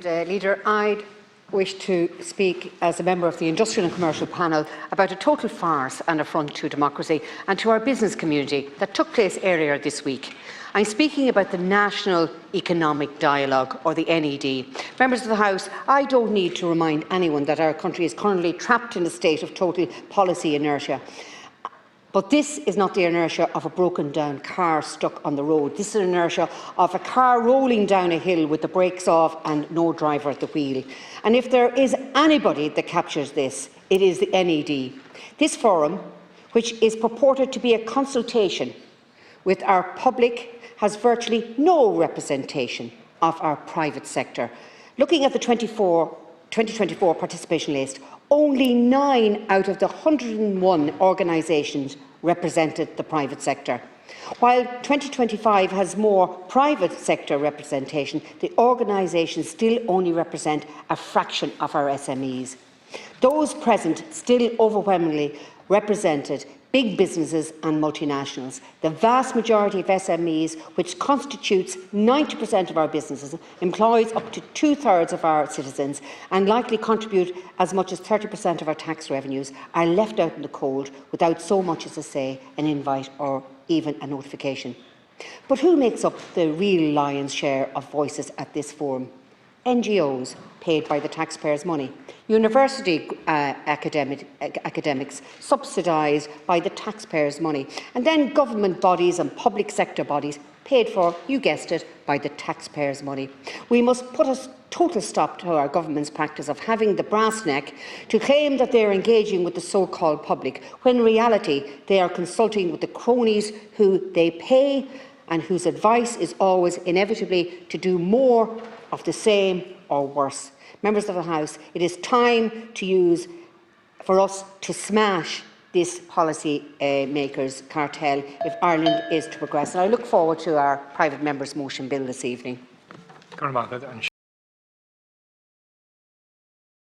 Leader, I wish to speak as a member of the Industrial and Commercial Panel about a total farce and affront to democracy and to our business community that took place earlier this week. I'm speaking about the National Economic Dialogue, or the NED. Members of the House, I don't need to remind anyone that our country is currently trapped in a state of total policy inertia. But this is not the inertia of a broken-down car stuck on the road. This is the inertia of a car rolling down a hill with the brakes off and no driver at the wheel. And if there is anybody that captures this, it is the NED. This forum, which is purported to be a consultation with our public, has virtually no representation of our private sector. Looking at the 2024 participation list, only 9 out of the 101 organisations represented the private sector. While 2025 has more private sector representation, the organisations still only represent a fraction of our SMEs. Those present still overwhelmingly represented big businesses and multinationals. The vast majority of SMEs, which constitutes 90% of our businesses, employs up to 2/3 of our citizens and likely contribute as much as 30% of our tax revenues, are left out in the cold without so much as a say, an invite or even a notification. But who makes up the real lion's share of voices at this forum? NGOs paid by the taxpayers' money, university academics subsidised by the taxpayers' money, and then government bodies and public sector bodies paid for, you guessed it, by the taxpayers' money. We must put a total stop to our government's practice of having the brass neck to claim that they are engaging with the so-called public, when in reality they are consulting with the cronies who they pay and whose advice is always inevitably to do more of the same or worse. Members of the House, it is time for us to smash this policy makers' cartel if Ireland is to progress. And I look forward to our private members' motion bill this evening.